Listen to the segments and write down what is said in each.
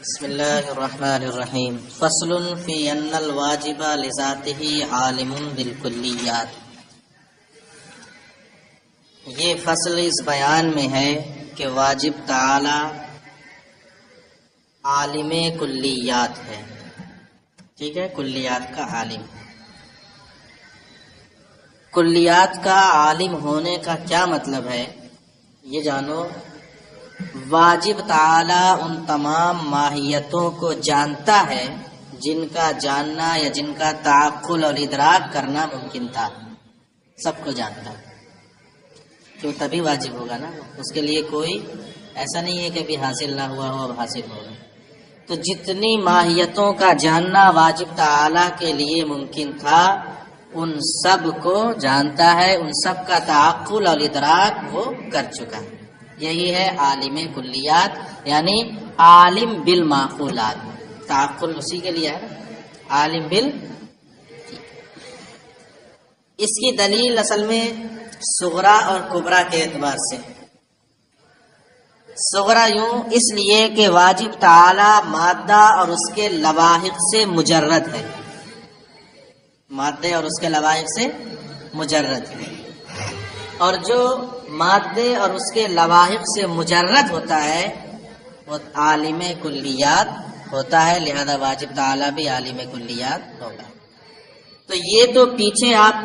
بسم اللہ الرحمن الرحیم فصل فی ان الواجب لذاتہ عالم بالکلیات۔ یہ فصل اس بیان میں ہے کہ واجب تعالی عالم کلیات ہے، ٹھیک ہے، کلیات کا عالم۔ کلیات کا عالم ہونے کا کیا مطلب ہے یہ جانو۔ واجب تعالی ان تمام ماہیتوں کو جانتا ہے جن کا جاننا یا جن کا تعقل اور ادراک کرنا ممکن تھا، سب کو جانتا ہے، کیوں تبھی واجب ہوگا نا۔ اس کے لیے کوئی ایسا نہیں ہے کہ ابھی حاصل نہ ہوا ہو اب حاصل ہوگا۔ تو جتنی ماہیتوں کا جاننا واجب تعالی کے لیے ممکن تھا ان سب کو جانتا ہے، ان سب کا تعقل اور ادراک وہ کر چکا ہے۔ یہی ہے عالم کلیات، یعنی عالم بالمعقولات۔ تعقل اسی کے لیے ہے، عالم اس کی دلیل اصل میں صغرا اور کبرا کے اعتبار سے۔ صغرا یوں اس لیے کہ واجب تعالی مادہ اور اس کے لواحق سے مجرد ہے، مادے اور اس کے لواحق سے مجرد ہے، اور جو مادے اور اس کے لواحق سے مجرد ہوتا ہے وہ عالم کلیات ہوتا ہے، لہذا واجب تعالی بھی عالم کلیات ہوگا۔ تو یہ تو پیچھے آپ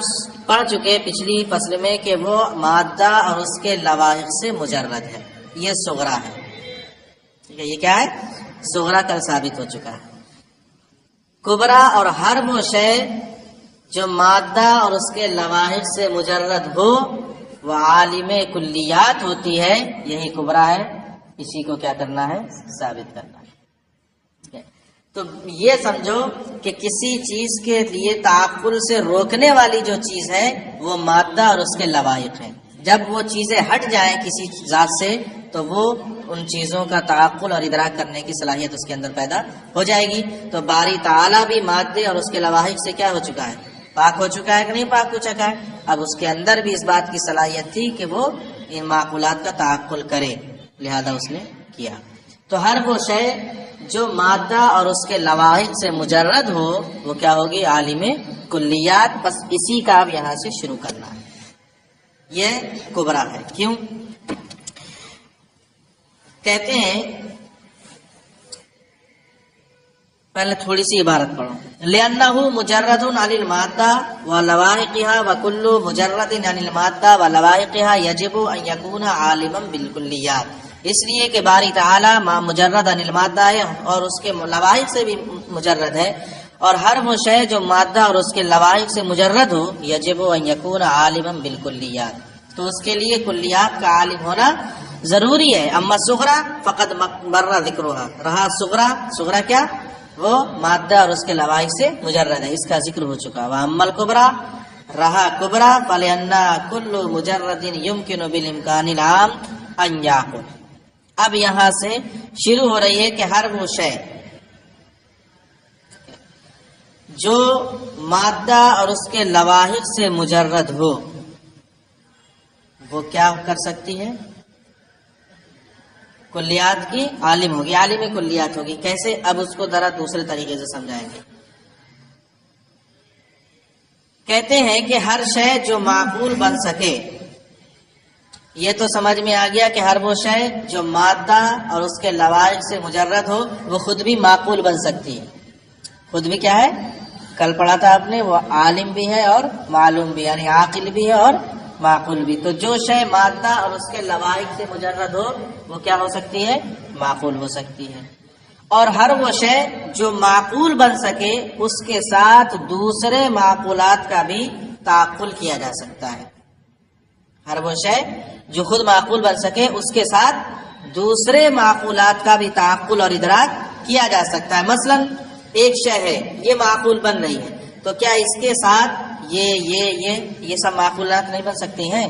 پڑھ چکے پچھلی فصل میں کہ وہ مادہ اور اس کے لواحق سے مجرد ہے، یہ صغرا ہے، ٹھیک ہے، یہ کیا ہے؟ صغرا کل ثابت ہو چکا ہے۔ کبرا اور ہر وہ شے جو مادہ اور اس کے لواحق سے مجرد ہو وہ عالم کلیات ہوتی ہے، یہی کبرا ہے، اسی کو کیا کرنا ہے؟ ثابت کرنا ہے۔ تو یہ سمجھو کہ کسی چیز کے لیے تعقل سے روکنے والی جو چیز ہے وہ مادہ اور اس کے لواحق ہے۔ جب وہ چیزیں ہٹ جائیں کسی ذات سے تو وہ ان چیزوں کا تعقل اور ادراک کرنے کی صلاحیت اس کے اندر پیدا ہو جائے گی۔ تو باری تعالی بھی مادے اور اس کے لواحق سے کیا ہو چکا ہے؟ پاک ہو چکا ہے کہ نہیں پاک ہو چکا ہے؟ اب اس کے اندر بھی اس بات کی صلاحیت تھی کہ وہ ان معقولات کا تعقل کرے، لہذا اس نے کیا۔ تو ہر وہ شے جو مادہ اور اس کے لواحق سے مجرد ہو وہ کیا ہوگی؟ عالم کلیات۔ بس اسی کا اب یہاں سے شروع کرنا ہے، یہ کبرا ہے۔ کیوں کہتے ہیں؟ پہلے تھوڑی سی عبارت پڑھو۔ لِأَنَّهُ مُجَرَّدٌ عَنِ الْمَادَّةِ وَلَوَائِقِهَا وَكُلُّ مُجَرَّدٍ عَنِ الْمَادَّةِ وَلَوَائِقِهَا يَجِبُ أَن يَكُونَ عَالِمًا بِالْكُلِّيَّاتِ، اس لیے کہ باری تعالی مجرد عن المادہ ہے اور اس کے لواحق سے بھی مجرد ہے، اور ہر وہ شے جو مادہ اور اس کے لواحق سے مجرد ہو یجب ان یکون عالما بالکلیات، تو اس کے لیے کلیات کا عالم ہونا ضروری ہے۔ اما صغرا فقد مر ذکرها، رہا صغرا کیا؟ وہ مادہ اور اس کے لواحق سے مجرد ہے، اس کا ذکر ہو چکا۔ واما الکبرا، رہا کبرا، فلأن كل مجرد يمكن بالامکان العام ان يكون۔ اب یہاں سے شروع ہو رہی ہے کہ ہر وہ شے جو مادہ اور اس کے لواحق سے مجرد ہو وہ کیا کر سکتی ہے؟ کلیات کی عالم ہوگی، عالم کلیات ہوگی۔ کیسے؟ اب اس کو ذرا دوسرے طریقے سے سمجھائیں گے۔ کہتے ہیں کہ ہر شے جو معقول بن سکے، یہ تو سمجھ میں آ گیا کہ ہر وہ شے جو مادہ اور اس کے لواحق سے مجرد ہو وہ خود بھی معقول بن سکتی ہے۔ خود بھی کیا ہے؟ کل پڑھا تھا آپ نے، وہ عالم بھی ہے اور معلوم بھی، یعنی عاقل بھی ہے اور معقول بھی۔ تو جو شے مادہ اور اس کے لواحق سے مجرد ہو وہ کیا ہو سکتی ہے؟ معقول ہو سکتی ہے۔ اور ہر وہ شے جو معقول بن سکے اس کے ساتھ دوسرے معقولات کا بھی تعقل کیا جا سکتا ہے۔ ہر وہ شے جو خود معقول بن سکے اس کے ساتھ دوسرے معقولات کا بھی تعقل اور ادراک کیا جا سکتا ہے۔ مثلا ایک شے ہے، یہ معقول بن رہی ہے، تو کیا اس کے ساتھ یہ سب معقولات نہیں بن سکتی ہیں؟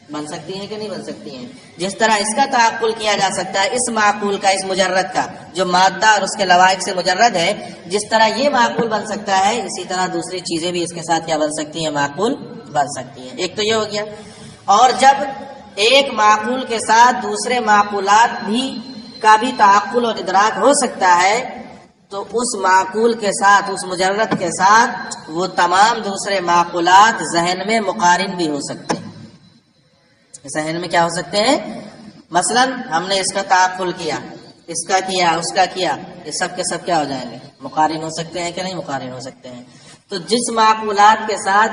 بن سکتی ہیں کہ نہیں بن سکتی ہیں؟ جس طرح اس کا تعقل کیا جا سکتا ہے، اس معقول کا، اس مجرد کا جو مادہ اور اس کے لواحق سے مجرد ہے، جس طرح یہ معقول بن سکتا ہے اسی طرح دوسری چیزیں بھی اس کے ساتھ کیا بن سکتی ہیں؟ معقول بن سکتی ہیں۔ ایک تو یہ ہو گیا۔ اور جب ایک معقول کے ساتھ دوسرے معقولات بھی کا بھی تعقل اور ادراک ہو سکتا ہے تو اس معقول کے ساتھ، اس مجرد کے ساتھ وہ تمام دوسرے معقولات ذہن میں مقارن بھی ہو سکتے ہیں۔ ذہن میں کیا ہو سکتے ہیں؟ مثلا ہم نے اس کا تعقل کیا، اس کا کیا، اس کا کیا، یہ سب کے سب کیا ہو جائیں گے؟ مقارن ہو سکتے ہیں کہ نہیں مقارن ہو سکتے ہیں؟ تو جس معقولات کے ساتھ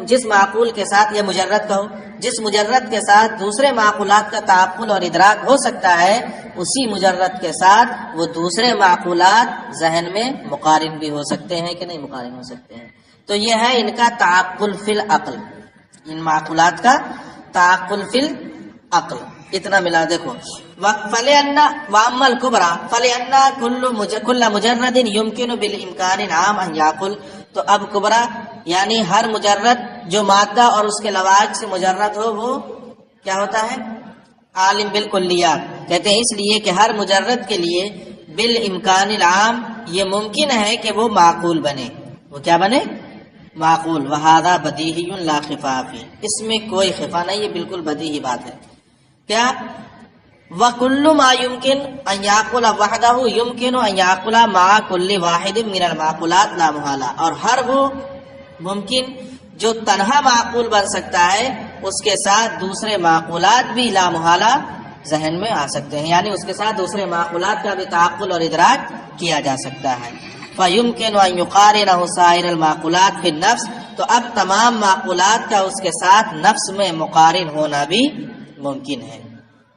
جس معقول کے ساتھ یہ مجرد کہو، جس مجرد کے ساتھ دوسرے معقولات کا تعقل اور ادراک ہو سکتا ہے، اسی مجرد کے ساتھ وہ دوسرے معقولات ذہن میں مقارن بھی ہو سکتے ہیں کہ نہیں مقارن ہو سکتے ہیں۔ تو یہ ہے ان کا تعقل فی العقل، ان معقولات کا تعقل فی العقل۔ اتنا ملا دیکھو، فَلِأَنَّ وَأَمَّا الْكُبْرَى فَلِأَنَّ كُلَّ مُجَرَّدٍ يُمْكِنُ بِالْإِمْكَانِ الْعَامِ أَنْ يَعْقُلَ۔ تو اب کبرا یعنی ہر مجرد جو مادہ اور اس کے لواحق سے مجرد ہو وہ کیا ہوتا ہے؟ عالم بالکلیات۔ کہتے ہیں اس لیے کہ ہر مجرد کے لیے بالامکان العام یہ ممکن ہے کہ وہ معقول بنے۔ وہ کیا بنے؟ معقول۔ وہذا بدیہی لا خفا فیہ، اس میں کوئی خفا نہیں، یہ بالکل بدیہی بات ہے۔ کیا؟ وَكُلُّ مَا يُمْكِنُ أَنْ يَعْقُلَ وَحْدَهُ يُمْكِنُ أَنْ يَعْقُلَ مَعَ كُلِّ وَاحِدٍ مِنَ الْمَعْقُولَاتِ لَا مُحَالَةَ، اور ہر وہ ممکن جو تنہا معقول بن سکتا ہے اس کے ساتھ دوسرے معقولات بھی لا محالہ ذہن میں آ سکتے ہیں، یعنی اس کے ساتھ دوسرے معقولات کا بھی تعقل اور ادراک کیا جا سکتا ہے۔ فَيُمْكِنُ أَنْ يُقَارِنَهُ سَائِرَ الْمَعْقُولَاتِ فِي النَّفْسِ، تو اب تمام معقولات کا اس کے ساتھ نفس میں مقارن ہونا بھی ممکن ہے،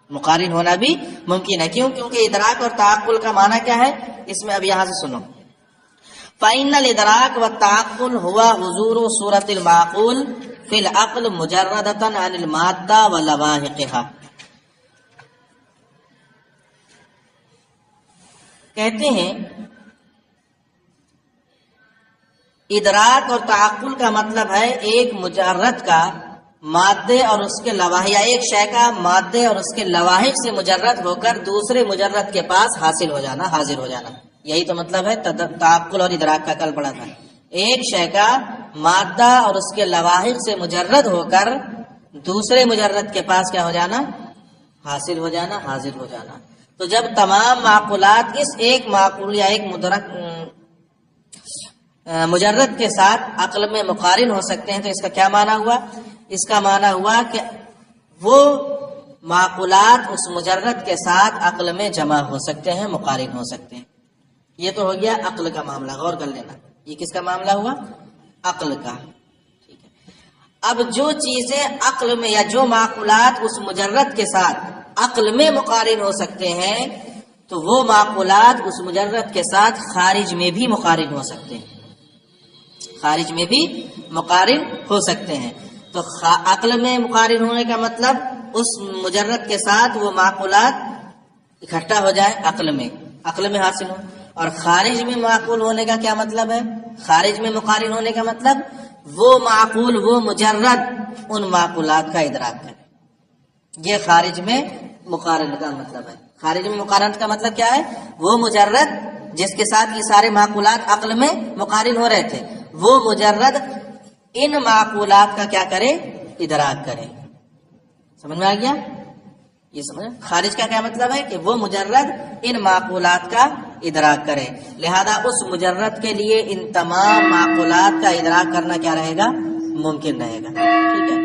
مقارن ہونا بھی ممکن ہے۔ کیوں؟ کیونکہ ادراک اور تعقل کا معنی کیا ہے؟ اس میں اب یہاں سے سنو، فَإِنَّ الْإِدْرَاكَ وَالتَّعَقُّلَ هُوَ حُضُورُ صُورَةِ الْمَعْقُولِ فِي الْعَقْلِ مُجَرَّدَةً عَنِ الْمَادَّةِ وَلَوَاحِقِهَا۔ کہتے ہیں ادراک اور تعقل کا مطلب ہے ایک مجرد کا مادے اور اس کے لواحق، یا ایک شے کا مادے اور اس کے لواحق سے مجرد ہو کر دوسرے مجرد کے پاس حاصل ہو جانا، حاضر ہو جانا، یہی تو مطلب ہے تعقل اور ادراک کا۔ کل پڑھا تھا، ایک شے کا مادہ اور اس کے لواحق سے مجرد ہو کر دوسرے مجرد کے پاس کیا ہو جانا؟ حاصل ہو جانا، حاضر ہو جانا۔ تو جب تمام معقولات اس ایک معقول یا ایک مجرد کے ساتھ عقل میں مقارن ہو سکتے ہیں، تو اس کا کیا معنی ہوا؟ اس کا معنی ہوا کہ وہ معقولات اس مجرد کے ساتھ عقل میں جمع ہو سکتے ہیں، مقارن ہو سکتے ہیں۔ یہ تو ہو گیا عقل کا معاملہ، غور کر لینا، یہ کس کا معاملہ ہوا؟ عقل کا۔ ٹھیک ہے، اب جو چیزیں عقل میں یا جو معقولات اس مجرد کے ساتھ عقل میں مقارن ہو سکتے ہیں، تو وہ معقولات اس مجرد کے ساتھ خارج میں بھی مقارن ہو سکتے ہیں، خارج میں بھی مقارن ہو سکتے ہیں۔ تو عقل میں مقارن ہونے کا مطلب اس مجرد کے ساتھ وہ معقولات اکٹھا ہو جائے، عقل میں حاصل ہو۔ اور خارج میں معقول ہونے کا کیا مطلب ہے؟ خارج میں مقارن ہونے کا مطلب وہ معقول، وہ مجرد ان معقولات کا ادراک کرے، یہ خارج میں مقارنت کا مطلب ہے۔ خارج میں مقارنت کا مطلب کیا ہے؟ وہ مجرد جس کے ساتھ یہ سارے معقولات عقل میں مقارن ہو رہے تھے، وہ مجرد ان معقولات کا کیا کرے؟ ادراک کرے۔ سمجھ میں آ گیا؟ یہ سمجھ؟ خارج کا کیا مطلب ہے؟ کہ وہ مجرد ان معقولات کا ادراک کرے، لہذا اس مجرد کے لیے ان تمام معقولات کا ادراک کرنا کیا رہے گا؟ ممکن رہے گا۔ ٹھیک ہے،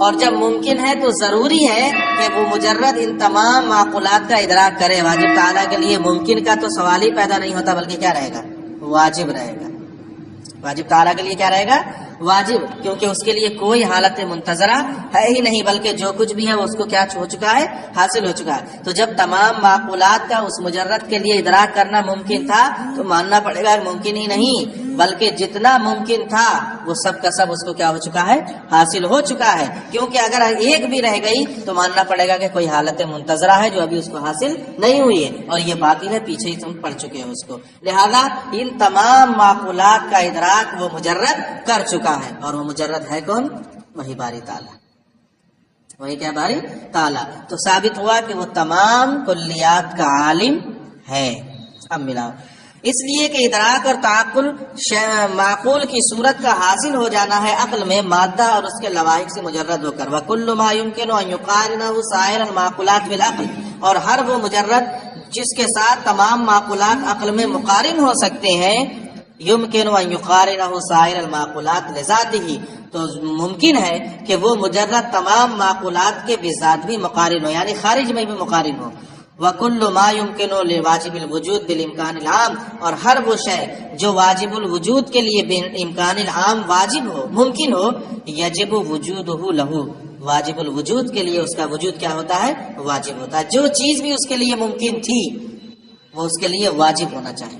اور جب ممکن ہے تو ضروری ہے کہ وہ مجرد ان تمام معقولات کا ادراک کرے۔ واجب تعالیٰ کے لیے ممکن کا تو سوال ہی پیدا نہیں ہوتا، بلکہ کیا رہے گا؟ واجب رہے گا۔ واجب تعالیٰ کے لیے کیا رہے گا؟ واجب، کیونکہ اس کے لیے کوئی حالت منتظرہ ہے ہی نہیں، بلکہ جو کچھ بھی ہے وہ اس کو کیا ہو چکا ہے؟ حاصل ہو چکا ہے۔ تو جب تمام معقولات کا اس مجرد کے لیے ادراک کرنا ممکن تھا تو ماننا پڑے گا ممکن ہی نہیں، بلکہ جتنا ممکن تھا وہ سب کا سب اس کو کیا ہو چکا ہے؟ حاصل ہو چکا ہے۔ کیونکہ اگر ایک بھی رہ گئی تو ماننا پڑے گا کہ کوئی حالت منتظرہ ہے جو ابھی اس کو حاصل نہیں ہوئی ہے، اور یہ باطل ہے، پیچھے ہی تم پڑھ چکے ہو اس کو۔ لہذا ان تمام معقولات کا ادراک وہ مجرد کر چکا ہے، اور وہ مجرد ہے کون؟ وہی باری تعالیٰ، وہی کیا؟ باری تعالیٰ۔ تو ثابت ہوا کہ وہ تمام کلیات کا عالم ہے۔ اب ملاؤ، اس لیے کہ ادراک اور تعقل معقول کی صورت کا حاصل ہو جانا ہے عقل میں مادہ اور اس کے لواحق سے مجرد ہو کر۔ وَكُلُّ مَا يُمْكِنُ أَن يُقَارِنَهُ سَائِرَ الْمَعْقُولَاتِ بِالْعَقْلِ، اور ہر وہ مجرد جس کے ساتھ تمام معقولات عقل میں مقارن ہو سکتے ہیں، یمکن ان یقارنہ سائر المعقولات لذاتہ، تو ممکن ہے کہ وہ مجرد تمام معقولات کے بذات بھی مقارن ہو، یعنی خارج میں بھی مقارن ہو۔ وَكُلُّ مَا يُمْكِنُ لِوَاجِبِ الْوُجُودِ بِالْإِمْكَانِ الْعَامِ، اور ہر وہ شے جو واجب الوجود کے لیے بِالْإِمْكَانِ الْعَامِ واجب ہو، ممکن ہو، یجب وجودہ لہو، واجب الوجود کے لیے اس کا وجود کیا ہوتا ہے؟ واجب ہوتا ہے۔ جو چیز بھی اس کے لیے ممکن تھی وہ اس کے لیے واجب ہونا چاہیے،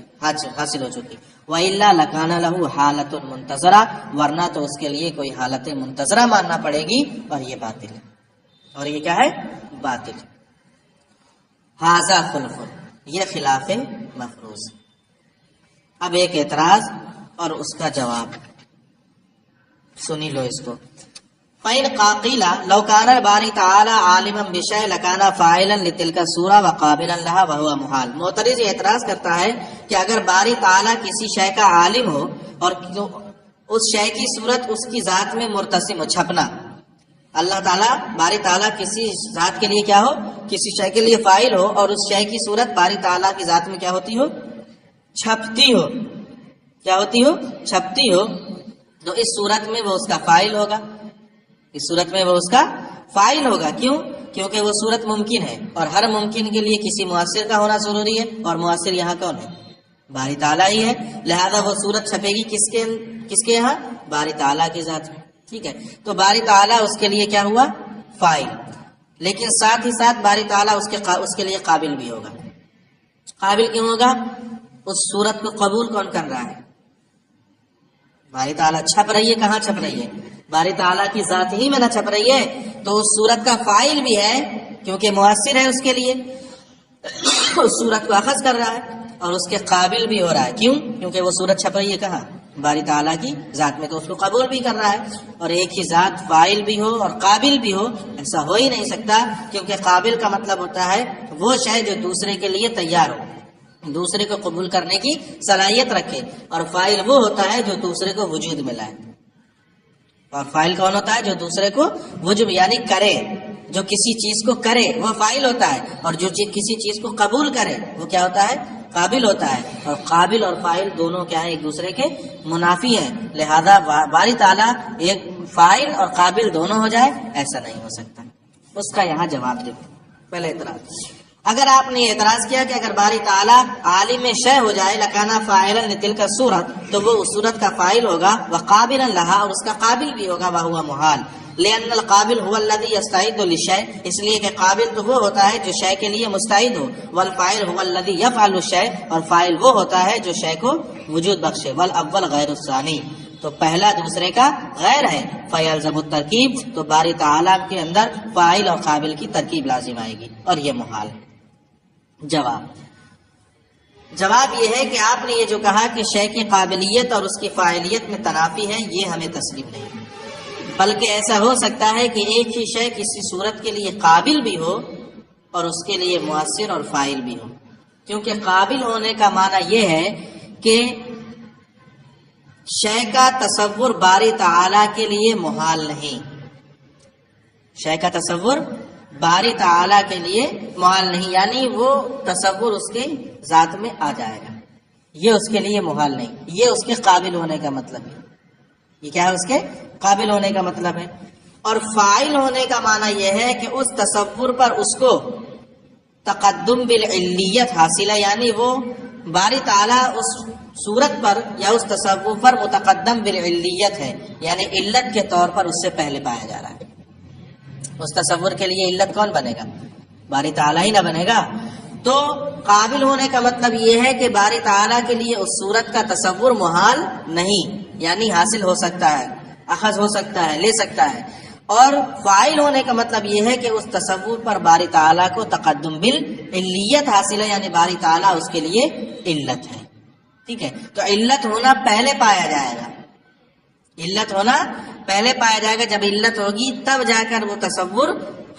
حاصل ہو چکی۔ وَإِلَّا لَكَانَ لَهُ حَالَةٌ مُنْتَظَرَةٌ، ورنہ تو اس کے لیے کوئی حالت منتظرہ ماننا پڑے گی، اور یہ باطل ہے، اور یہ کیا ہے؟ باطل۔ ھذا خلف، یہ خلاف مفروض۔ اب ایک اعتراض اور اس کا جواب سنی لو اس کو۔ فَإِنْ قَيْلَ لَوْ كَانَ الْبَارِي تَعَالَى عَالِمًا بِشَيْءٍ لَكَانَ فَاعِلًا لِتِلْكَ الصُّورَةِ وَقَابِلًا لَهَا وَهُوَ مُحَالٌ۔ معترض یہ اعتراض کرتا ہے کہ اگر باری تعالیٰ کسی شے کا عالم ہو اور اس شے کی صورت اس کی ذات میں مرتسم ہو، چھپنا، اللہ تعالیٰ باری تعالیٰ کسی ذات کے لیے کیا ہو؟ کسی شے کے لیے فاعل ہو، اور اس شے کی صورت باری تعالیٰ کی ذات میں کیا ہوتی ہو؟ چھپتی ہو۔ کیا ہوتی ہو؟ چھپتی ہو۔ تو اس صورت میں وہ اس کا فاعل ہوگا، اس صورت میں وہ اس کا فاعل ہوگا۔ کیوں؟ کیونکہ وہ صورت ممکن ہے، اور ہر ممکن کے لیے کسی مؤثر کا ہونا ضروری ہے، اور مؤثر یہاں کون ہے؟ باری تعالیٰ ہی ہے، لہذا وہ صورت چھپے گی کس کے یہاں؟ باری تعالیٰ کی ذات میں۔ ٹھیک ہے، تو باری تعالیٰ اس کے لیے کیا ہوا؟ فاعل، لیکن ساتھ ہی ساتھ باری تعالیٰ اس کے لیے قابل بھی ہوگا۔ قابل کیوں ہوگا؟ اس صورت کو قبول کون کر رہا ہے؟ باری تعالیٰ چھپ رہی ہے، کہاں چھپ رہی ہے؟ باری تعالیٰ کی ذات ہی میں نہ چھپ رہی ہے، تو اس صورت کا فاعل بھی ہے کیونکہ مؤثر ہے اس کے لیے، اس صورت کو اخذ کر رہا ہے، اور اس کے قابل بھی ہو رہا ہے۔ کیوں؟ کیونکہ وہ صورت چھپ رہی ہے کہاں؟ باری تعالیٰ کی ذات میں، تو اس کو قبول بھی کر رہا ہے۔ اور ایک ہی ذات فاعل بھی ہو اور قابل بھی ہو، ایسا ہو ہی نہیں سکتا، کیونکہ قابل کا مطلب ہوتا ہے وہ شے جو دوسرے کے لیے تیار ہو، دوسرے کو قبول کرنے کی صلاحیت رکھے، اور فاعل وہ ہوتا ہے جو دوسرے کو وجود میں لائے۔ اور فاعل کون ہوتا ہے؟ جو دوسرے کو وجود یعنی کرے، جو کسی چیز کو کرے وہ فاعل ہوتا ہے، اور جو کسی چیز کو قبول کرے وہ کیا ہوتا ہے؟ قابل ہوتا ہے۔ اور قابل اور فاعل دونوں کیا ہے؟ ایک دوسرے کے منافی ہیں، لہذا باری تعالیٰ ایک فاعل اور قابل دونوں ہو جائے، ایسا نہیں ہو سکتا۔ اس کا یہاں جواب دیکھو۔ پہلے اعتراض، اگر آپ نے اعتراض کیا کہ اگر باری تعالیٰ عالم شے ہو جائے لکانا فاعلا لتلک الصورت، تو وہ اس صورت کا فاعل ہوگا، وقابلا لها، اور اس کا قابل بھی ہوگا، وهو محال، لأن القابل هو الذي يستعد للشيء، اس لیے کہ قابل تو وہ ہوتا ہے جو شے کے لیے مستعد ہو، والفاعل هو الذي يفعل الشيء، اور فاعل وہ ہوتا ہے جو شے کو وجود بخشے، والاول غیر الثانی، تو پہلا دوسرے کا غیر ہے، فیلزم الترکیب، تو باری تعالیٰ کے اندر فاعل اور قابل کی ترکیب لازم آئے گی، اور یہ محال ہے۔ جواب یہ ہے کہ آپ نے یہ جو کہا کہ شے کی قابلیت اور اس کی فاعلیت میں تنافی ہے، یہ ہمیں تسلیم نہیں، بلکہ ایسا ہو سکتا ہے کہ ایک ہی شے کسی صورت کے لیے قابل بھی ہو اور اس کے لیے مؤثر اور فاعل بھی ہو، کیونکہ قابل ہونے کا معنی یہ ہے کہ شے کا تصور باری تعالیٰ کے لیے محال نہیں، شے کا تصور باری تعالیٰ کے لیے محال نہیں، یعنی وہ تصور اس کے ذات میں آ جائے گا، یہ اس کے لیے محال نہیں، یہ اس کے قابل ہونے کا مطلب ہے۔ یہ کیا ہے؟ اس کے قابل ہونے کا مطلب ہے۔ اور فاعل ہونے کا معنی یہ ہے کہ اس تصور پر اس کو تقدم بالعلیت حاصل ہے، یعنی وہ باری تعالیٰ اس صورت پر یا اس تصور پر متقدم بالعلیت ہے، یعنی علت کے طور پر اس سے پہلے پایا جا رہا ہے۔ اس تصور کے لیے علت کون بنے گا؟ باری تعالیٰ ہی نہ بنے گا۔ تو قابل ہونے کا مطلب یہ ہے کہ باری تعالیٰ کے لیے اس صورت کا تصور محال نہیں، یعنی حاصل ہو سکتا ہے، اخذ ہو سکتا ہے، لے سکتا ہے۔ اور فاعل ہونے کا مطلب یہ ہے کہ اس تصور پر باری تعالیٰ کو تقدم بالعلیت حاصل ہے، یعنی باری تعالیٰ اس کے لیے علت ہے۔ ٹھیک ہے، تو علت ہونا پہلے پایا جائے گا، علت ہونا پہلے پایا جائے گا، جب علت ہوگی تب جا کر وہ تصور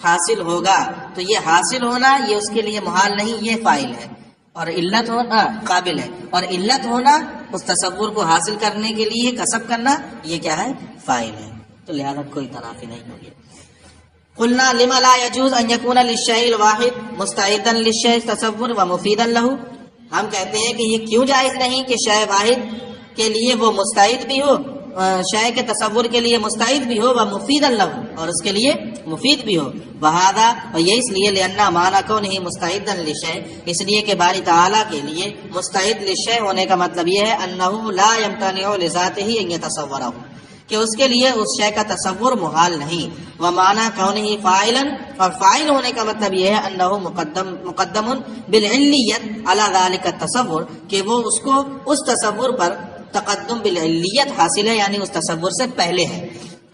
حاصل ہوگا۔ تو یہ حاصل ہونا یہ اس کے لیے محال نہیں، یہ فاعل ہے، اور علت ہونا قابل ہے، اور علت ہونا اس تصور کو حاصل کرنے کے لیے کسب کرنا، یہ کیا ہے؟ فاعل ہے۔ تو لہذا کوئی تنافی نہیں ہوگی۔ قلنا لما لا يجوز ان يكون للشيء الواحد مستعدا للشيء تصور ومفيدا له، ہم کہتے ہیں کہ یہ کیوں جائز نہیں کہ شے واحد کے لیے وہ مستعد بھی ہو، شے کے تصور کے لیے مستعد بھی ہو، وہ مفیدا له اور اس کے لیے مفید بھی ہو. وہذا، اور یہ اس لیے لأن معنی کونه مستعدا للشيء، اس لیے کہ باری تعالیٰ کے لیے مستعد للشيء ہونے کا مطلب یہ ہے انه لا يمتنع لذاته ان يتصوره، کہ اس کے لیے اس شے کا تصور محال نہیں. ومعنی کونہ فاعلا، اور فاعل ہونے کا مطلب یہ ہے انہ مقدم بالعلیت علی ذلک التصور، کہ وہ اس کو اس تصور پر تقدم بالعلیت حاصل ہے، یعنی اس تصور سے پہلے ہے.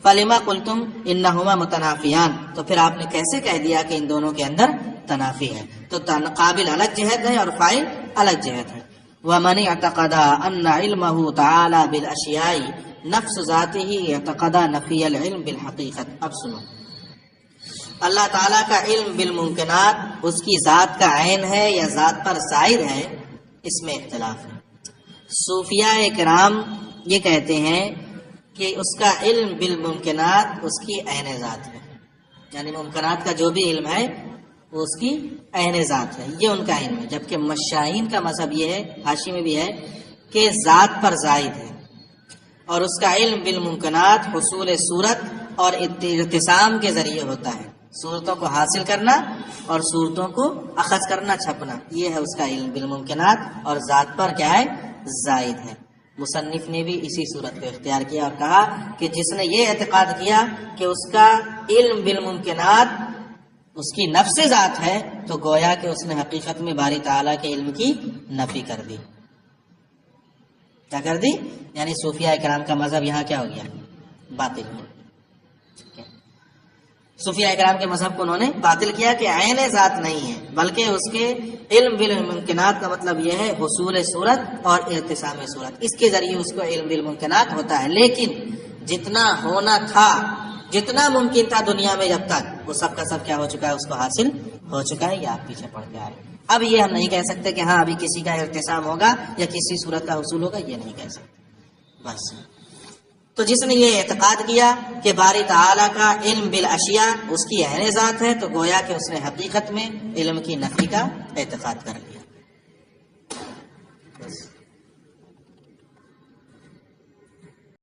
فلما قلتم انہما متنافیان، تو پھر آپ نے کیسے کہہ دیا کہ ان دونوں کے اندر تنافی ہے؟ تو قابل الگ جہت ہے اور فاعل الگ جہت ہے. ومن اعتقد ان علمہ تعالی بالاشیاء نفس ذاتی ہی اعتقد نفی العلم بالحقیقت. اب سنو، اللہ تعالیٰ کا علم بالممکنات اس کی ذات کا عین ہے یا ذات پر ظاہر ہے، اس میں اختلاف ہے. صوفیاء کرام یہ کہتے ہیں کہ اس کا علم بالممکنات اس کی عین ذات ہے، یعنی ممکنات کا جو بھی علم ہے وہ اس کی عین ذات ہے، یہ ان کا علم ہے. جبکہ مشائین کا مذہب یہ ہے، حاشی میں بھی ہے، کہ ذات پر زائد ہے اور اس کا علم بالممکنات حصول صورت اور ارتسام کے ذریعے ہوتا ہے، صورتوں کو حاصل کرنا اور صورتوں کو اخذ کرنا، چھپنا، یہ ہے اس کا علم بالممکنات، اور ذات پر کیا ہے؟ زائد ہے. مصنف نے بھی اسی صورت کو اختیار کیا اور کہا کہ جس نے یہ اعتقاد کیا کہ اس کا علم بالممکنات اس کی نفس ذات ہے، تو گویا کہ اس نے حقیقت میں باری تعالیٰ کے علم کی نفی کر دی. کیا کر دی؟ یعنی صوفیاء کرام کا مذہب یہاں کیا ہو گیا؟ باطل ہو. صوفیاء کرام کے مذہب کو انہوں نے باطل کیا کہ عین ذات نہیں ہے، بلکہ اس کے علم بالممکنات کا مطلب یہ ہے حصول صورت اور ارتسام صورت، اس کے ذریعے اس کو علم بالممکنات ہوتا ہے. لیکن جتنا ہونا تھا، جتنا ممکن تھا دنیا میں جب تک، وہ سب کا سب کیا ہو چکا ہے؟ اس کو حاصل ہو چکا ہے. یا آپ پیچھے پڑ کے آئے. اب یہ ہم نہیں کہہ سکتے کہ ہاں ابھی کسی کا ارتسام ہوگا یا کسی صورت کا حصول ہوگا، یہ نہیں کہہ سکتے بس. تو جس نے یہ اعتقاد کیا کہ باری تعالیٰ کا علم بالاشیاء اس کی عین ذات ہے، تو گویا کہ اس نے حقیقت میں علم کی نفی کا اعتقاد کر لیا.